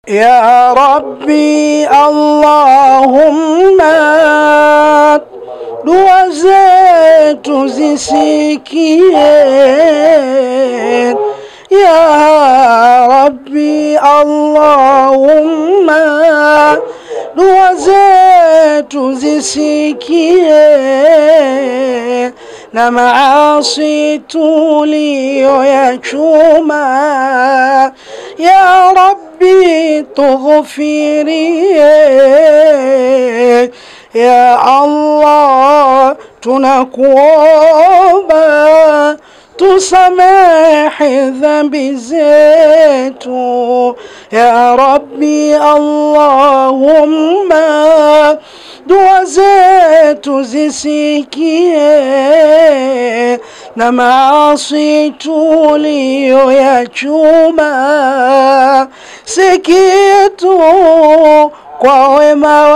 يا ربي اللهم dua zetu zisikie ya Rabbi Allahumma dua zetu zisikie na maasi tuliyoyachuma ya Rabbi tughfirie ya Allah tunakuomba tusamehe dhambi zetu ya Rabbi Allahumma dua zetu zisikie na maasi tuliyoyachuma sikia tu kwa wema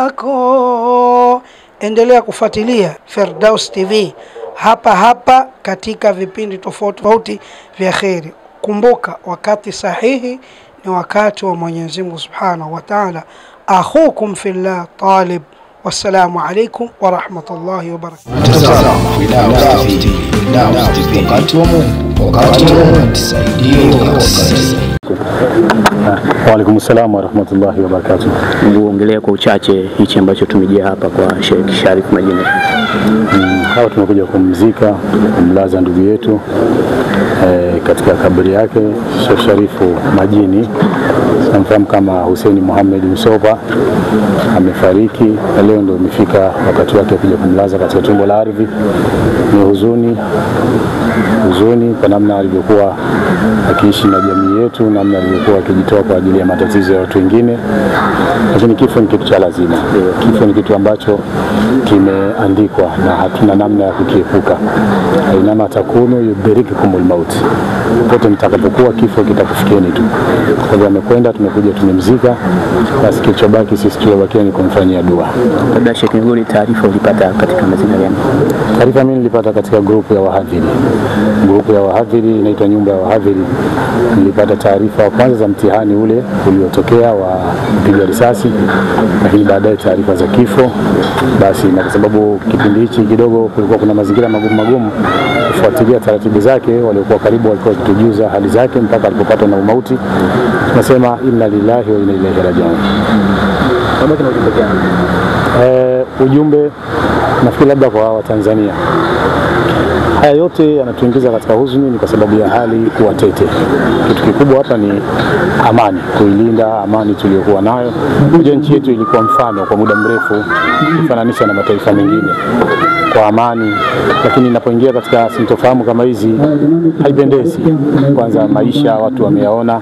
wako. Endelea kufuatilia Firdaus TV hapa katika vipindi tofauti vya khairi. Kumbuka wakati sahihi ni wakati wa Mwenyezi Mungu Subhanahu wa Ta'ala. Akhukum fillah Talib. Wassalamu alaikum wa rahmatullahi wa barakatuh. Wa alaikum salaam wa rahmatullahi wa barakatuh. Ongelea kwa uchache hichi ambacho tumejia hapa kwa Sheikh Sharif Majini. Hapa tumekuja kumzika, kumlaza ndugu yetu katika kaburi yake Sheikh Sharifu Majini. Tunamfahamu kama Hussein Muhammad Msopa, amefariki na leo ndio imefika wakati wake kuja kumlaza katika tumbo la ardhi. Ni huzuni kwa namna alivyokuwa akiishi na jamii yetu, namna alivyokuwa akijitoa kwa ajili ya matatizo ya watu wengine. Lakini kifo ni kitu cha lazima. Kifo ni kitu ambacho kimeandikwa na hatuna namna ya kukiepuka. Inama takunu yudhirikumul maut. Popote mtakapokuwa kifo kitakufikieni tu. Kwa hivyo amekwenda, tumekuja tumemzika, basi kilichobaki sisi tulibakia ni kumfanyia dua. Kabla Sheikh Nguli, taarifa ulipata katika mazingira gani? Taarifa mimi nilipata katika grupu ya wahadhiri. Grupu ya wahadhiri inaitwa Nyumba ya Wahadhiri. Nilipata taarifa kwanza za mtihani ule uliotokea wa kupiga risasi, lakini baadaye taarifa za kifo. Basi na kwa sababu kipindi hichi kidogo kulikuwa kuna mazingira magumu kufuatilia taratibu zake, waliokuwa karibu walikuwa wakitujuza hali zake mpaka alipopata na umauti. Tunasema inna lillahi wa inna ilaihi raji'un. Kama kuna ujumbe gani? Ujumbe nafikiri labda kwa Watanzania. Haya yote yanatuingiza katika huzuni ni kwa sababu ya hali kuwa tete. Kitu kikubwa hapa ni amani, kuilinda amani tuliyokuwa nayo. Nchi yetu ilikuwa mfano kwa muda mrefu kufananisha na mataifa mengine kwa amani, lakini inapoingia katika sintofahamu kama hizi haipendezi. Kwanza maisha watu wameyaona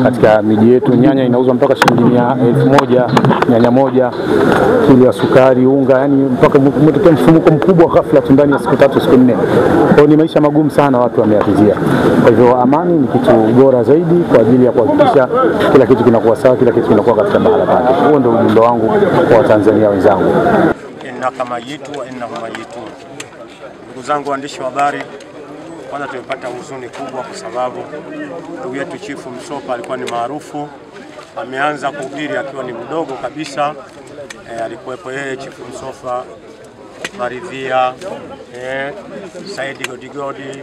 katika miji yetu, nyanya inauzwa mpaka shilingi 1,000, nyanya moja, kilo ya sukari, unga, yani mpaka umetokea mfumuko mkubwa ghafla ndani ya siku 3 siku 4. Kwa ni maisha magumu sana watu wameyapitia. Kwa hivyo amani ni kitu bora zaidi kwa ajili ya kuhakikisha kila kitu kinakuwa sawa, kila kitu kinakuwa katika mahala pake. Huo ndio ujumbe wangu kwa Watanzania wenzangu. Innaka mayitu wa innahum mayitun. Ndugu zangu waandishi wa habari, kwanza tumepata huzuni kubwa kwa sababu ndugu yetu Chifu Msopa alikuwa ni maarufu. Ameanza kuhubiri akiwa ni mdogo kabisa. Alikuwepo yeye Chifu Msopa, Maridhia, Saidi Godigodi,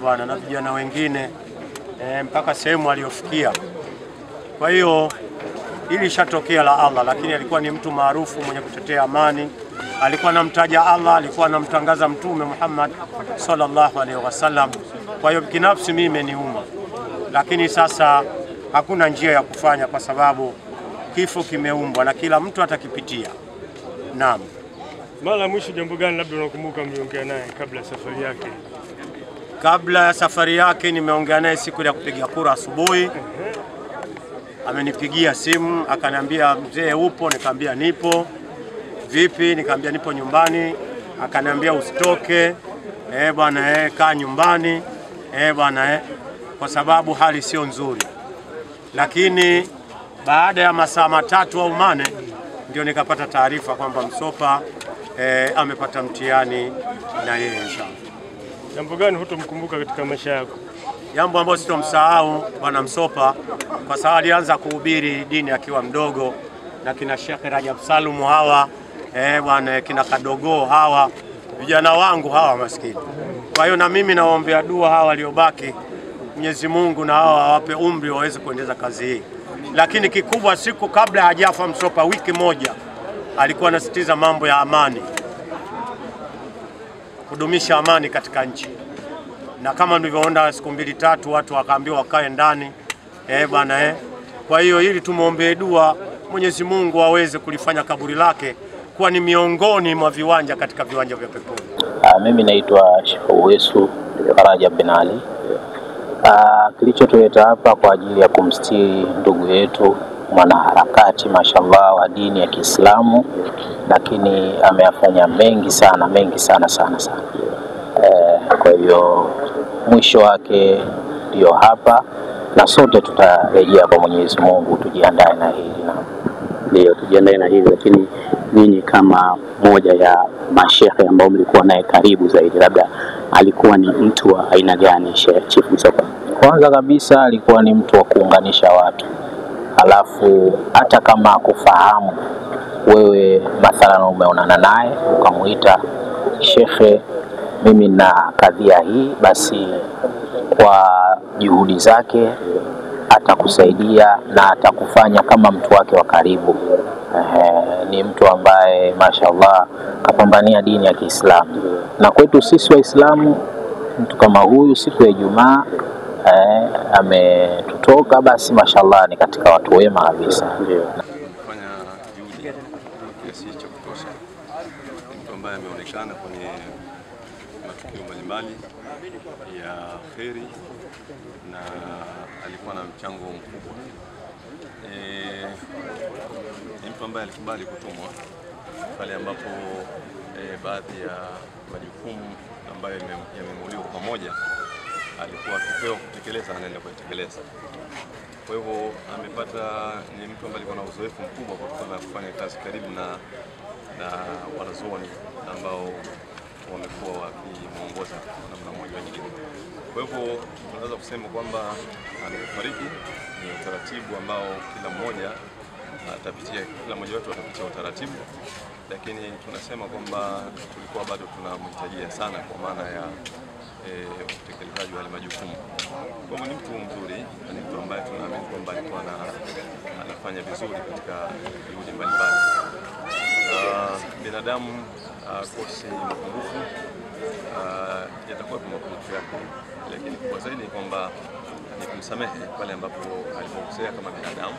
bwana na vijana wengine mpaka sehemu aliyofikia. Kwa hiyo hili shatokea la Allah, lakini alikuwa ni mtu maarufu mwenye kutetea amani. Alikuwa anamtaja Allah, alikuwa anamtangaza Mtume Muhammad sallallahu alaihi wasallam. Kwa hiyo binafsi mimi imeniuma, lakini sasa hakuna njia ya kufanya kwa sababu kifo kimeumbwa na kila mtu atakipitia. Naam. Mara mwisho jambo gani labda unakumbuka mliongea naye kabla ya safari yake? Kabla ya safari yake nimeongea naye siku ya kupiga kura asubuhi. Amenipigia simu akaniambia, mzee upo? Nikamwambia nipo. Vipi? Nikamwambia nipo nyumbani. Akaniambia usitoke. Bwana kaa nyumbani. Bwana kwa sababu hali sio nzuri. Lakini baada ya masaa 3 au 4 ndio nikapata taarifa kwamba Msopa amepata mtihani na yeye inshallah. Jambo gani hutomkumbuka katika maisha yako? jambo ambalo sitomsahau Bwana Msopa, kwa sababu alianza kuhubiri dini akiwa mdogo na kina Sheikh Rajab Salum hawa bwana kina Kadogo hawa vijana wangu hawa maskini. Kwa hiyo na mimi nawaombea dua hawa waliobaki, Mwenyezi Mungu na hawa awape umri waweze kuendeleza kazi hii. Lakini kikubwa, siku kabla hajafa Msopa, wiki moja alikuwa anasitiza mambo ya amani, kudumisha amani katika nchi. Na kama mlivyoona siku 2-3 watu wakaambiwa wakae ndani bwana Kwa hiyo hili tumuombee dua Mwenyezi Mungu aweze kulifanya kaburi lake kuwa ni miongoni mwa viwanja katika viwanja vya peponi. Mimi naitwa Sheikh Uwesu Rajab bin Ali. Kilichotuleta hapa kwa ajili ya kumstiri ndugu yetu mwanaharakati mashallah wa dini ya Kiislamu, lakini ameyafanya mengi sana sana. Kwa hiyo mwisho wake ndio hapa, na sote tutarejea kwa Mwenyezi Mungu. Tujiandae na hili. Ndio, tujiandae na hili. Lakini ninyi kama moja ya mashehe ambao mlikuwa naye karibu zaidi, labda alikuwa ni mtu wa aina gani Chief Msopa? Kwanza kabisa alikuwa ni mtu wa kuunganisha watu. Alafu hata kama kufahamu wewe, mathalan umeonana naye ukamuita shekhe, mimi na kadhia hii, basi kwa juhudi zake atakusaidia na atakufanya kama mtu wake wa karibu. Ni mtu ambaye mashallah kapambania dini ya Kiislamu, na kwetu sisi Waislamu mtu kama huyu siku ya Ijumaa ametutoka, basi mashallah ni katika watu wema kabisa. Kufanya juhudi kiasi cha kutosha. Mtu ambaye ameonekana kwenye matukio mbalimbali ya kheri na alikuwa na mchango mkubwa. Ni mtu ambaye alikubali kutumwa pale ambapo baadhi ya majukumu ambayo yamemuliwa pamoja alikuwa akipewa kutekeleza, anaenda kutekeleza. Kwa hivyo ni mtu ambaye alikuwa na uzoefu mkubwa kutokana na kufanya kazi karibu na wanazuoni ambao wamekuwa wakimuongoza kwa namna moja au nyingine. Kwa hivyo tunaweza kusema kwamba anafariki ni utaratibu ambao kila mmoja wetu atapitia utaratibu, lakini tunasema kwamba tulikuwa bado tunamhitajia sana kwa maana ya utekelezaji wa majukumu. Kwa hivyo ni mtu mzuri, ni mtu ambaye tunaamini kwamba alikuwa anafanya vizuri katika juhudi mbalimbali. Binadamu kosi mapungufu, yatakuwa mapungufu yake, lakini kwa zaidi kwamba ni kumsamehe pale ambapo alipokosea kama binadamu,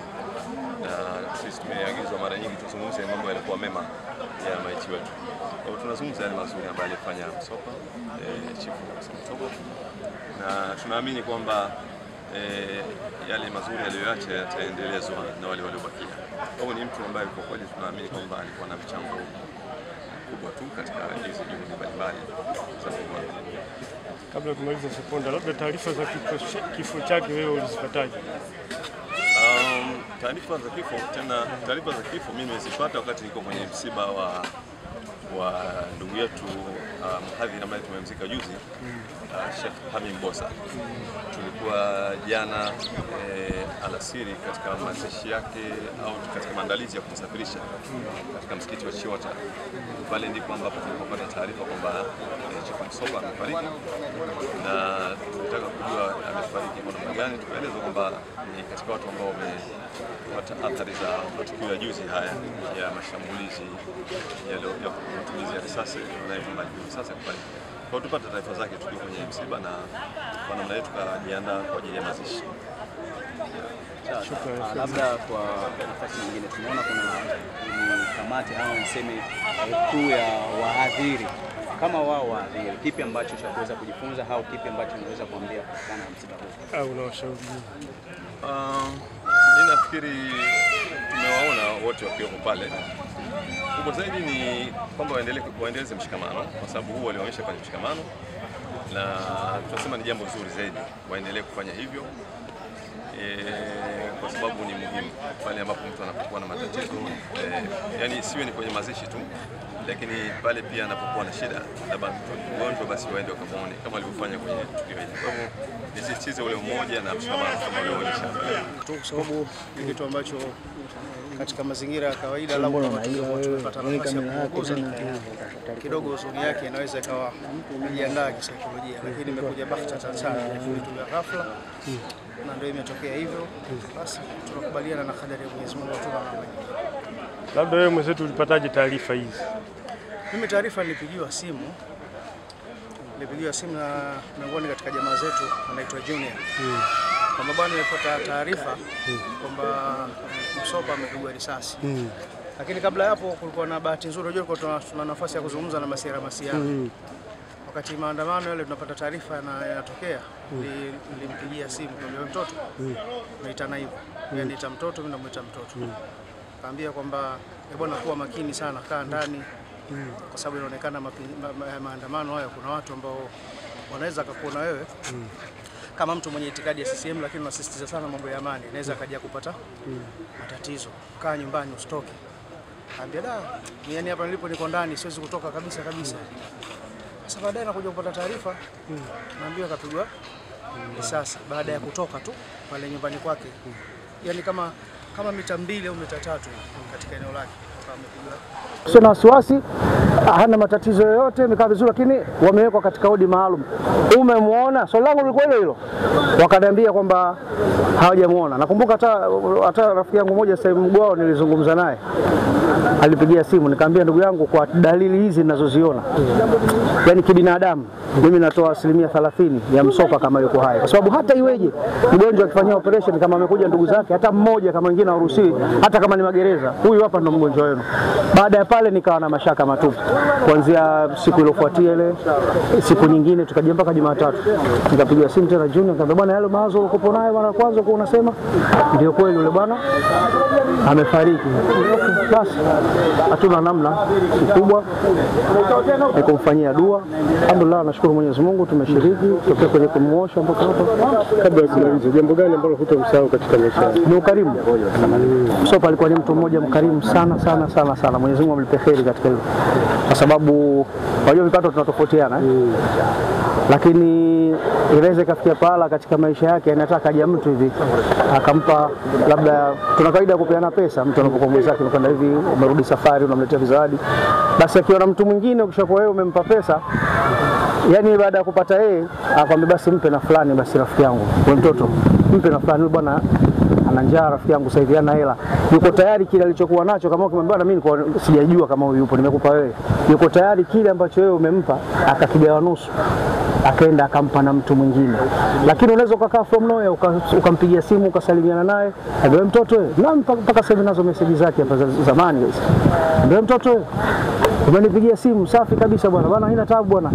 na sisi tumeagizwa mara nyingi tuzungumze mambo yalikuwa mema ya maiti wetu. Kwa hiyo tunazungumza yale mazuri ambayo alifanya Msopa, Chief Msopa, na tunaamini kwamba yale mazuri aliyoacha yataendelezwa na wale waliobakia. Kwa hiyo ni mtu ambaye kwa kweli tunaamini kwamba alikuwa na mchango kubwa tu katika hizo juhudi mbalimbali za Mungu. Kabla kumaliza sekonda, labda taarifa za kifo chake wewe ulizipataje? Taarifa za kifo mimi nilizipata wakati niko kwenye msiba wa ndugu yetu mhadhiri ambaye tumemzika juzi, Sheikh Hamim Bosa. Tulikuwa jana alasiri katika mazishi yake au katika maandalizi ya kumsafirisha katika msikiti wa Chiwata. Pale ndipo ambapo tulipopata taarifa kwamba Chief Msopa amefariki, na tunataka kujua amefariki kwa namna gani. Tukaeleza kwamba ni katika watu ambao wamepata athari za matukio ya juzi haya ya mashambulizi ya matumizi ya risasi na sasa kufariki. Kwa tupata taarifa zake tukiwa kwenye msiba, na kwa namna yetu tukajiandaa kwa ajili ya mazishi. Labda kwa nafasi nyingine tunaona kuna kamati au niseme kuu ya wahadhiri, kama wao wahadhiri, kipi ambacho cha kuweza kujifunza au kipi ambacho unaweza kuambia kutokana na msiba huu? Au unawashauri? Mimi nafikiri tumewaona wote wakiwepo pale. Kubwa zaidi ni kwamba waendeleze mshikamano, kwa sababu huu walionyesha kwenye mshikamano, na tunasema ni jambo zuri zaidi waendelee kufanya hivyo, kwa sababu ni muhimu. pale ambapo mtu anapokuwa na matatizo yani siwe ni kwenye mazishi tu, lakini pale pia anapokuwa na shida labda mgonjwa, basi waende wakamuone kama alivyofanya kwenye tukio hili. Kwa hivyo nisisitize ule umoja na mshikamano kama ulivyoonyesha tu, kwa sababu ni kitu ambacho katika mazingira ya kawaida labda tunapata nafasi ya kuongoza kidogo, huzuni yake inaweza ikawa kujiandaa kisaikolojia, lakini imekuja bahati sana vitu vya ghafla na ndio imetokea hivyo. Basi tunakubaliana na kadari ya Mwenyezi Mungu. Labda wewe mwenzetu ulipataje taarifa hizi? Mimi taarifa nilipigiwa simu na miongoni katika jamaa zetu anaitwa Junior. Kwamba bwana nimepata taarifa kwamba Msopa amepigwa risasi. Lakini kabla hapo kulikuwa na bahati nzuri, unajua tuna nafasi ya kuzungumza na masiara. Wakati maandamano yale tunapata taarifa yanatokea, nilimpigia simu kwa mtoto. Naita naibu. Yeye anaita mtoto, mimi namuita mtoto. Kaambia kwamba bwana kuwa makini sana, kaa ndani. Kwa sababu inaonekana maandamano haya kuna watu ambao wanaweza kukuona wewe kama mtu mwenye itikadi ya CCM, lakini unasisitiza sana mambo ya amani, inaweza kaja kupata matatizo. Kaa nyumbani usitoke. Kaambia yani hapa nilipo niko ndani, siwezi kutoka kabisa. Sasa baadaye nakuja kupata taarifa, naambiwa kapigwa risasi baada ya kutoka tu pale nyumbani kwake. Yani kama mita 2 au mita 3 katika eneo lake amepigwa. Sina wasiwasi, hana matatizo yoyote, amekaa vizuri, lakini wamewekwa katika wodi maalum. Umemuona? Swali langu lilikuwa hilo. Wakaniambia kwamba hawajamuona. Nakumbuka hata rafiki yangu mmoja sasa Mgwao nilizungumza naye. Alipigia simu nikamwambia, ndugu yangu, kwa dalili hizi ninazoziona, yani kibinadamu mimi natoa 30% ya Msopa kama yuko hai. Kwa sababu hata iweje mgonjwa akifanyia operation kama amekuja ndugu zake, hata mmoja kama wengine hawaruhusiwi, hata kama ni magereza, huyu hapa ndo mgonjwa wenu. Baada ya pale nikawa na mashaka matupu. Kuanzia siku iliyofuatia ile, siku nyingine tukaja mpaka Jumatatu. Nikapigia simu tena Junior, nikamwambia bwana, yale mawazo uko nayo bwana, kwanza uko unasema ndio kweli yule bwana amefariki. Basi hatuna namna kubwa ya kumfanyia dua. Alhamdulillah, nashukuru Mwenyezi Mungu tumeshiriki kutoka kwenye kumwosha mpaka hapa. Kabla ya kumaliza, jambo gani ambalo hutomsahau katika maisha yako? Ni ukarimu. Msopa alikuwa ni mtu mmoja mkarimu sana. Mwenyezi Mungu amlipe kheri katika hilo. Kwa sababu wajua vipato tunatofautiana. Lakini inaweza ikafikia pahala katika maisha yake anataka aje mtu hivi akampa, labda tuna kawaida kupeana pesa, mtu anapokuwa mwenzake unakwenda hivi, umerudi safari unamletea zawadi. Basi akiona mtu mwingine ukishakuwa wewe umempa pesa, yani baada ya kupata yeye akwambia basi mpe na fulani, basi rafiki yangu wewe mtoto mpe na fulani, bwana ana njaa rafiki yangu sasa hivi ana hela, yuko tayari kile alichokuwa nacho. Kama ukimwambia na mimi sijajua kama huyu yupo, nimekupa wewe, yuko tayari kile ambacho wewe umempa akakigawa nusu, akaenda akampa na mtu mwingine. Lakini unaweza ukakaa from nowhere ukampigia simu ukasalimiana naye, ndio mtoto wewe, na mpaka sasa nazo message zake hapa zamani hizo, ndio mtoto wewe, umenipigia simu safi kabisa bwana, haina taabu bwana,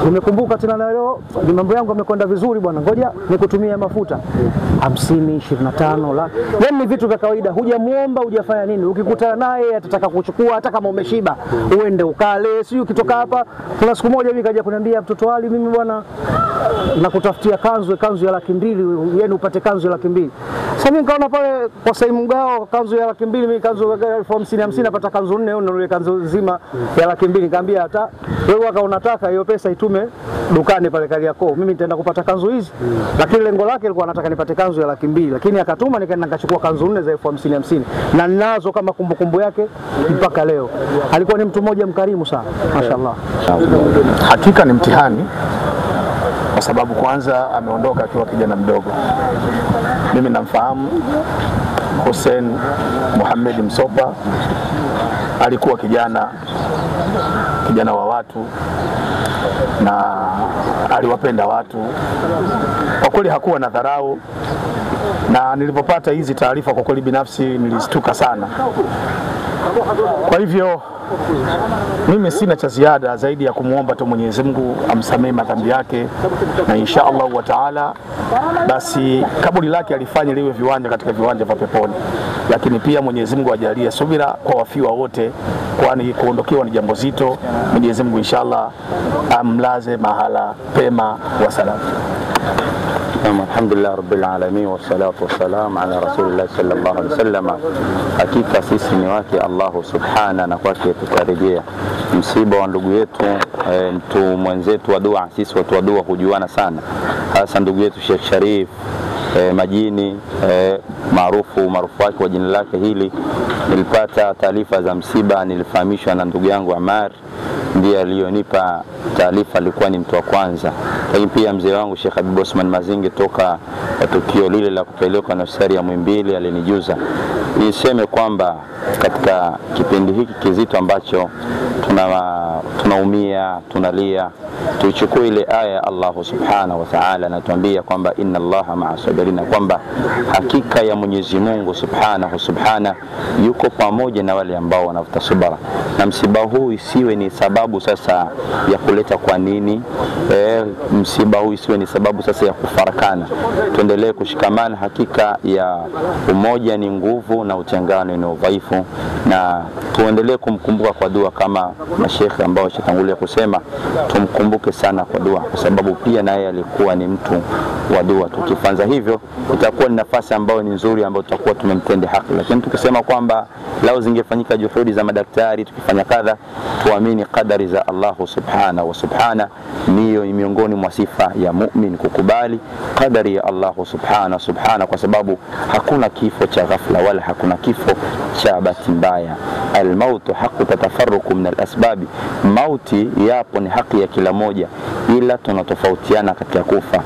nimekumbuka tena na leo mambo yangu yamekwenda vizuri bwana, ngoja nikutumie mafuta 50 25 la. Yani ni vitu vya kawaida, hujamuomba hujafanya nini. Ukikutana naye atataka kuchukua, hata kama umeshiba uende ukale. Sio ukitoka hapa, kuna siku moja mimi kaja kuniambia, mtoto Ali, mimi bwana nakutafutia kanzu ya 200,000, yani upate kanzu ya 200,000. Sasa mimi nikaona pale kwa Saimu Mgao kanzu ya 200,000, mimi kanzu ya 50,000 napata kanzu 4 au ile kanzu nzima ya 200,000. Nikamwambia hata wewe waka unataka hiyo pesa itume dukani pale Kariakoo, mimi nitaenda kupata kanzu hizi. Lakini lengo lake alikuwa anataka nipate kanzu ya 200,000, lakini akatuma nikaenda nikachukua kanzu 4 za 50,000 na ninazo kama kumbukumbu yake mpaka leo. Alikuwa ni mtu mmoja mkarimu sana, mashaallah. Hakika ni mtihani kwa sababu kwanza ameondoka akiwa kijana mdogo. Mimi namfahamu Hussein Mohamed Msopa, alikuwa kijana wa watu na aliwapenda watu. Kwa kweli hakuwa na dharau, na nilipopata hizi taarifa kwa kweli binafsi nilistuka sana. Kwa hivyo mimi sina cha ziada zaidi ya kumuomba tu Mwenyezi Mungu amsamehe madhambi yake, na insha Allah wa taala basi kaburi lake alifanya liwe viwanja katika viwanja vya peponi. Lakini pia Mwenyezi Mungu ajalie subira kwa wafiwa wote, kwani kuondokewa ni jambo zito. Mwenyezi Mungu inshallah amlaze mahala pema wa salama. Alhamdulillah rabbil alamin wassalatu wassalamu ala rasulillah sallallahu alaihi wasallam. Hakika sisi ni wake Allah subhana na kwake tutarejea. Msiba wa ndugu yetu mtu mwenzetu wa dua, sisi watu wa dua hujuana sana, hasa ndugu yetu Sheikh Sharif Majini maarufu wake kwa jina lake hili. Nilipata taarifa za msiba, nilifahamishwa na ndugu yangu Amar, ndiye aliyonipa taarifa, alikuwa ni mtu wa kwanza. Lakini pia mzee wangu Sheikh Habib Osman Mazingi toka tukio lile la kupelekwa na hospitali ya Muhimbili alinijuza. Niseme kwamba katika kipindi hiki kizito ambacho tunaumia, tunalia, tuichukue ile aya Allah subhanahu wa ta'ala anatuambia kwamba inna Allaha ma'a sabirina, kwamba hakika ya Mwenyezi Mungu subhana yuko pamoja na wale ambao wanavuta subira. Na msiba huu isiwe ni sababu sasa ya kuleta kwa nini msiba huu isiwe ni sababu sasa ya kufarakana. Tuendelee kushikamana, hakika ya umoja ni nguvu na utengano ni udhaifu, na tuendelee kumkumbuka kwa dua kama mashekhe ambao washatangulia kusema. Tumkumbuke sana kwa dua kwa sababu pia naye alikuwa ni mtu wa dua. Tukifanya hivyo itakuwa ni nafasi ambayo ni nzuri ambayo tutakuwa tumemtendea haki. Lakini tukisema kwamba lao zingefanyika juhudi za madaktari, tukifanya kadha, tuamini kadari za Allah subhanahu wa subhana. Niyo miongoni mwa sifa ya mu'min, kukubali kadari ya Allah subhana, kwa sababu hakuna kifo cha ghafla wala hakuna kifo cha bahati mbaya. Al-mautu haqqu tatafarruqu min al-asbabi, mauti yapo ni haki ya kila moja, ila tunatofautiana katika kufa.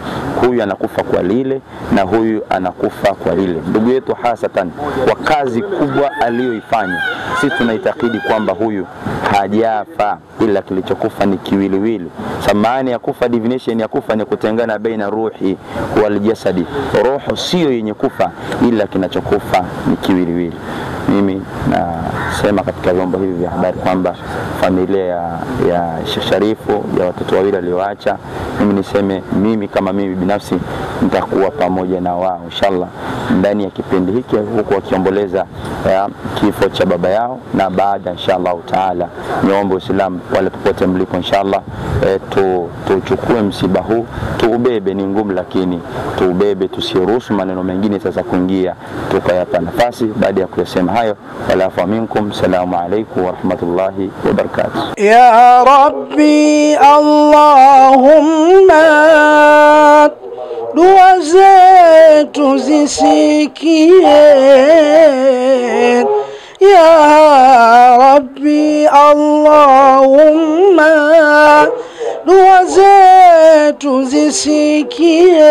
Huyu anakufa kwa lile na huyu anakufa kwa lile. Ndugu yetu hasatan kwa kazi kubwa aliyoifanya, sisi tunaitakidi kwamba huyu hajafa, ila kilichokufa ni kiwiliwili. Samani ya kufa, definition ya kufa ni kutengana baina ruhi wal jasadi. Roho sio yenye kufa, ila kinachokufa ni kiwiliwili. Mimi nasema katika vyombo hivi vya habari kwamba familia ya Sheikh Sharifu, ya watoto wawili alioacha, mimi niseme mimi kama mimi binafsi nitakuwa pamoja na wao inshallah ndani ya kipindi hiki, huku wakiomboleza kifo cha baba yao, na baada inshallah taala niombe Uislamu wale popote mlipo inshallah tuchukue msiba huu, tuubebe. Ni ngumu lakini tuubebe, tusiruhusu maneno mengine sasa kuingia tukayapa nafasi. Baada ya kusema hayo, walafu minkum, salamu alaykum wa rahmatullahi wa barakatuh. Ya Rabbi Allahumma dua zetu zisikie. Ya Rabbi Allahumma dua zetu zisikie,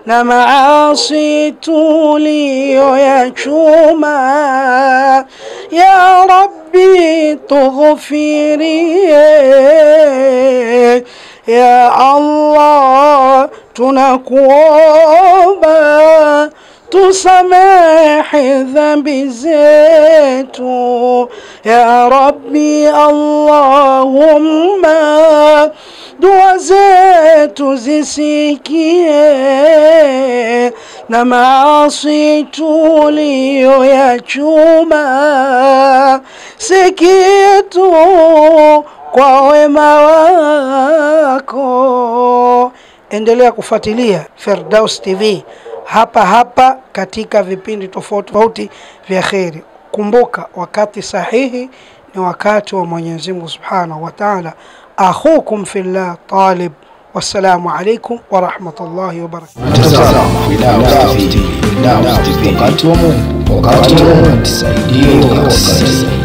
na maasi tuliyoyachuma ya Rabbi tughfirie. Ya Allah tunakuomba tusamehe dhambi zetu. Ya Rabbi Allahumma dua zetu zisikie, na maasi tuliyoyachuma si kitu kwa wema wako. Endelea kufuatilia Firdaus TV hapa katika vipindi tofauti vya kheri. Kumbuka wakati sahihi ni wakati wa Mwenyezi Mungu Subhanahu wa Ta'ala. Akhukum fillah Talib. Wassalamu alaykum wa rahmatullahi wa barakatuh. Wakati wa Mungu, wakati wa Mungu, tusaidie.